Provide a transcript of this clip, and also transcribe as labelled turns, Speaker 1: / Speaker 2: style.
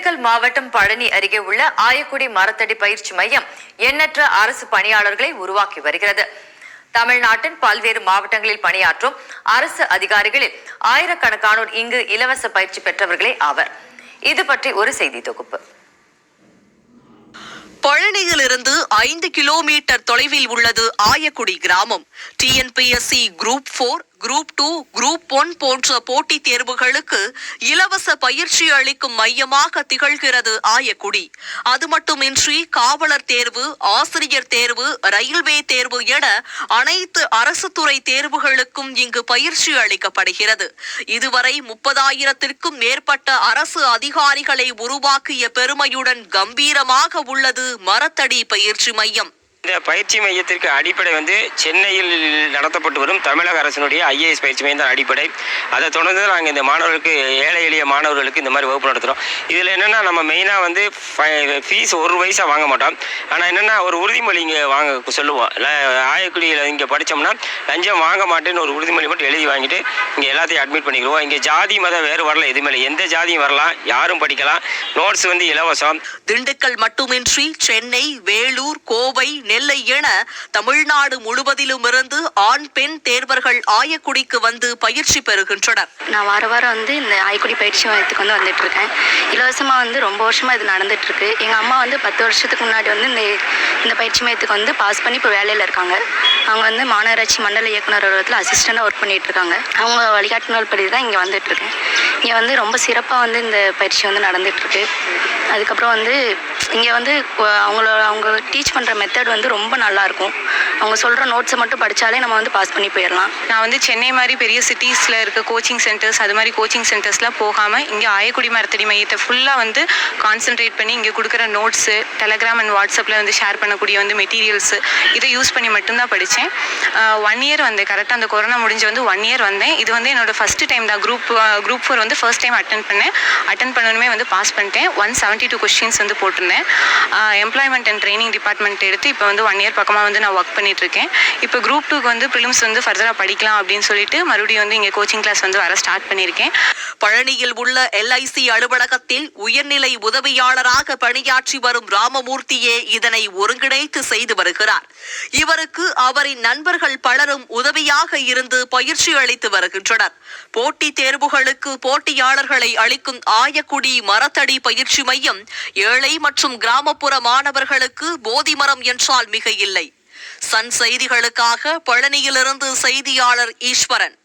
Speaker 1: திண்டுக்கல் மாவட்டம் பழனி அருகே உள்ள ஆயக்குடி மரத்தடி பயிற்சி மையம் எண்ணற்ற அரசு பணியாளர்களை உருவாக்கி வருகிறது. தமிழ்நாட்டின் பல்வேறு மாவட்டங்களில் பணியாற்றும் அரசு அதிகாரிகளில் ஆயிரக்கணக்கானோர் இங்கு இலவச பயிற்சி பெற்றவர்களே ஆவர். இது பற்றி ஒரு செய்தி தொகுப்பு.
Speaker 2: பழனியிலிருந்து 5 கிலோமீட்டர் தொலைவில் உள்ளது ஆயக்குடி கிராமம். TNPSC Group 4, Group 2, Group 1 போன்ற போட்டித் தேர்வுகளுக்கு இலவச பயிற்சி அளிக்கும் மையமாக திகழ்கிறது ஆயக்குடி. அது மட்டுமின்றி காவலர் தேர்வு, ஆசிரியர் தேர்வு, ரயில்வே தேர்வு என அனைத்து அரசு துறை தேர்வுகளுக்கும் இங்கு பயிற்சி அளிக்கப்படுகிறது. இதுவரை 30,000-க்கும் மேற்பட்ட அரசு அதிகாரிகளை உருவாக்கிய பெருமையுடன் கம்பீரமாக உள்ளது மரத்தடி பயிற்சி மையம்.
Speaker 3: இந்த பயிற்சி மையத்திற்கு அடிப்படை சென்னையில் நடத்தப்பட்டு வரும் தமிழக அரசினுடைய IAS பயிற்சி மையம் தான் அடிப்படை. அதை தொடர்ந்து நாங்கள் இந்த மாணவர்களுக்கு, ஏழை எளிய மாணவர்களுக்கு இந்த மாதிரி வகுப்பு நடத்துகிறோம். இதில் என்னென்னா, நம்ம மெயினாக ஃபீஸ் ஒரு பைசா வாங்க மாட்டோம். ஆனால் என்னென்னா, ஒரு உறுதிமொழி இங்கே வாங்க சொல்லுவோம். ஆயக்குடியில் இங்கே படித்தோம்னா லஞ்சம் வாங்க மாட்டேன்னு ஒரு உறுதிமொழி மட்டும் எழுதி வாங்கிட்டு இங்கே எல்லாத்தையும் அட்மிட் பண்ணிக்கிடுவோம். இங்கே ஜாதி மதம் வேறு வரல, எதுவுமே இல்லை. எந்த ஜாதியும் வரலாம், யாரும் படிக்கலாம். நோட்ஸ் இலவசம்.
Speaker 2: திண்டுக்கல் மட்டுமின்றி சென்னை, வேலூர், கோவை, நெல்லை என தமிழ்நாடு முழுவதிலும் இருந்து ஆண் பெண் தேர்வர்கள் ஆயக்குடிக்கு வந்து பயிற்சி பெறுகின்றனர்.
Speaker 4: நான் வாரம் இந்த ஆயக்குடி பயிற்சி மையத்துக்கு வந்துட்டு இருக்கேன். இலவசமா ரொம்ப வருஷமா இது நடந்துட்டு இருக்கு. எங்க அம்மா 10 வருஷத்துக்கு முன்னாடி இந்த பயிற்சி மையத்துக்கு பாஸ் பண்ணி இப்போ வேலையில இருக்காங்க. அவங்க மாநகராட்சி மண்டல இயக்குனர் அலுவலகத்தில் அசிஸ்டண்டா ஒர்க் பண்ணிட்டு இருக்காங்க. அவங்க வழிகாட்டுதல் படி தான் இங்க வந்துட்டு இருக்கேன். இங்க ரொம்ப சிறப்பா இந்த பயிற்சி நடந்துட்டு இருக்கு. அதுக்கப்புறம் இங்கே அவங்க டீச் பண்ணுற மெத்தட் ரொம்ப நல்லாயிருக்கும். அவங்க சொல்கிற நோட்ஸை மட்டும் படித்தாலே நம்ம பாஸ் பண்ணி போயிடலாம்.
Speaker 5: நான் சென்னை மாதிரி பெரிய சிட்டிஸில் இருக்க கோச்சிங் சென்டர்ஸ், அது மாதிரி கோச்சிங் சென்டர்ஸ்லாம் போகாமல் இங்கே ஆயக்குடி மரத்தடி மையத்தை ஃபுல்லாக கான்சென்ட்ரேட் பண்ணி இங்கே கொடுக்குற நோட்ஸு, டெலகிராம் அண்ட் வாட்ஸ்அப்பில் ஷேர் பண்ணக்கூடிய மெட்டீரியல்ஸு, இதை யூஸ் பண்ணி மட்டும்தான் படித்தேன். 1 இயர் கரெக்டாக அந்த கொரோனா முடிஞ்சு 1 இயர் வந்தேன். இது என்னோடய ஃபஸ்ட்டு டைம் தான். குரூப் 4 ஃபர்ஸ்ட் டைம் அட்டன் பண்ணணுமே பாஸ் பண்ணிட்டேன். 172 கொஸ்டின்ஸ் போட்டிருந்தேன். எம்ப்ளாய்மெண்ட் அண்ட் ட்ரைனிங் டிபார்ட்மெண்ட் எடுத்து இப்போ 1 இயர் பக்கமாக நான் ஒர்க் பண்ணிட்டு இருக்கேன். இப்போ குரூப் 2க்கு ப்ரிலிம்ஸ் ஃபர்தராக படிக்கலாம் அப்படின்னு சொல்லிட்டு மறுபடியும் இங்கே கோச்சிங் கிளாஸ் வர ஸ்டார்ட் பண்ணியிருக்கேன்.
Speaker 2: பழனியில் உள்ள LIC அலுவலகத்தில் உயர்நிலை உதவியாளராக பணியாற்றி வரும் ராமமூர்த்தியே இதனை ஒருங்கிணைத்து செய்து வருகிறார். இவருக்கு அவரின் நண்பர்கள் பலரும் உதவியாக இருந்து பயிற்சி அளித்து வருகின்றனர். போட்டித் தேர்வுகளுக்கு போட்டியாளர்களை அளிக்கும் ஆயக்குடி மரத்தடி பயிற்சி மையம் ஏழை மற்றும் கிராமப்புற மாணவர்களுக்கு போதி மரம் என்றால் மிக இல்லை. சன் செய்திகளுக்காக பழனியிலிருந்து செய்தியாளர் ஈஸ்வரன்.